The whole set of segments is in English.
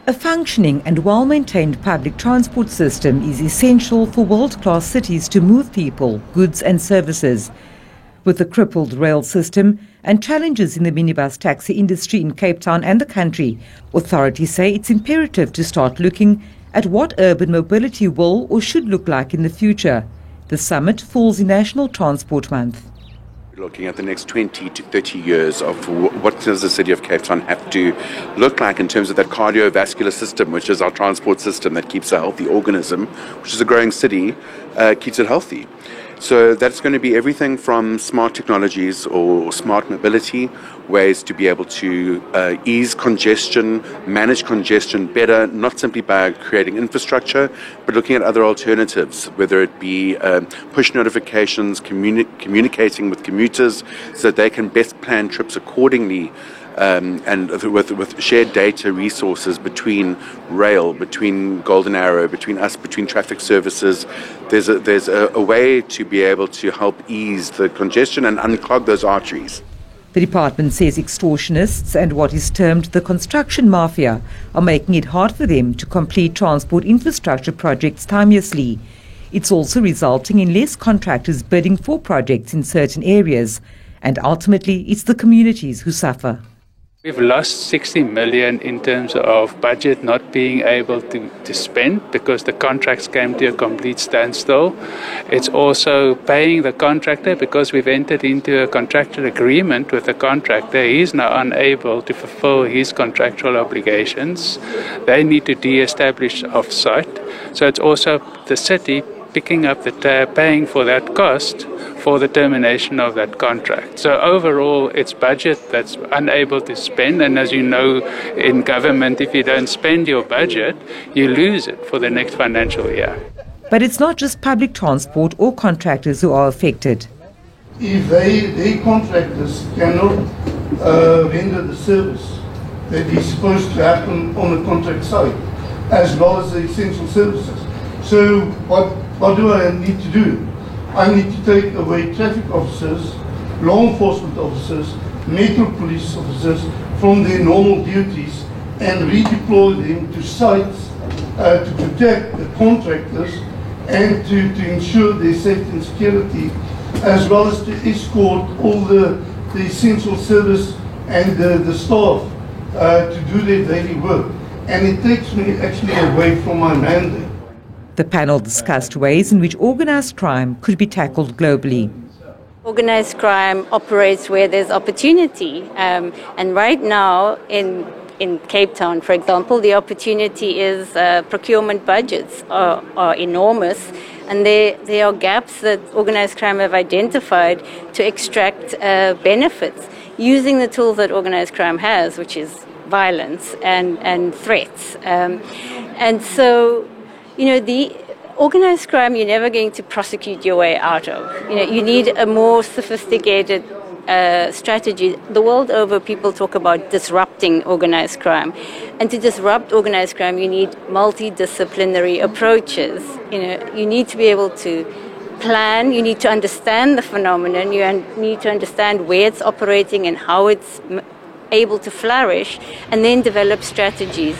A functioning and well-maintained public transport system is essential for world-class cities to move people, goods and services. With the crippled rail system and challenges in the minibus taxi industry in Cape Town and the country, authorities say it's imperative to start looking at what urban mobility will or should look like in the future. The summit falls in National Transport Month. We're looking at the next 20 to 30 years of what does the city of Cape Town have to look like in terms of that cardiovascular system, which is our transport system that keeps a healthy organism, which is a growing city, keeps it healthy. So that's going to be everything from smart technologies or smart mobility, ways to be able to ease congestion, manage congestion better, not simply by creating infrastructure, but looking at other alternatives, whether it be push notifications, communicating with commuters so that they can best plan trips accordingly, and with shared data resources between rail, between Golden Arrow, between us, between traffic services. There's a way to be able to help ease the congestion and unclog those arteries. The department says extortionists and what is termed the construction mafia are making it hard for them to complete transport infrastructure projects timeously. It's also resulting in less contractors bidding for projects in certain areas, and ultimately it's the communities who suffer. We've lost 60 million in terms of budget not being able to spend because the contracts came to a complete standstill. It's also paying the contractor because we've entered into a contractual agreement with the contractor. He's now unable to fulfill his contractual obligations. They need to de-establish off-site. So it's also the city picking up the tab, paying for that cost for the termination of that contract. So overall, it's budget that's unable to spend. And as you know, in government, if you don't spend your budget, you lose it for the next financial year. But it's not just public transport or contractors who are affected. If their contractors cannot render the service that is supposed to happen on the contract side, as well as the essential services. So what do I need to do? I need to take away traffic officers, law enforcement officers, metro police officers from their normal duties and redeploy them to sites to protect the contractors and to ensure their safety and security, as well as to escort all the essential service and the staff to do their daily work. And it takes me actually away from my mandate. The panel discussed ways in which organised crime could be tackled globally. Organised crime operates where there's opportunity, and right now in Cape Town, for example, the opportunity is procurement budgets are enormous, and there are gaps that organised crime have identified to extract benefits using the tools that organised crime has, which is violence and threats. And so, you know, the organised crime you're never going to prosecute your way out of. You know, you need a more sophisticated strategy. The world over, people talk about disrupting organised crime. And to disrupt organised crime, you need multidisciplinary approaches. You know, you need to be able to plan, you need to understand the phenomenon, you need to understand where it's operating and how it's able to flourish, and then develop strategies.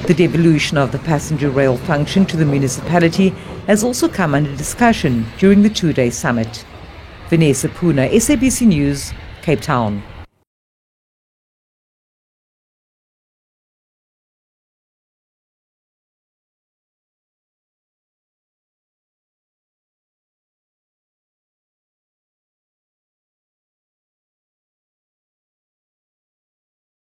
The devolution of the passenger rail function to the municipality has also come under discussion during the two-day summit. Vanessa Puna, SABC News, Cape Town.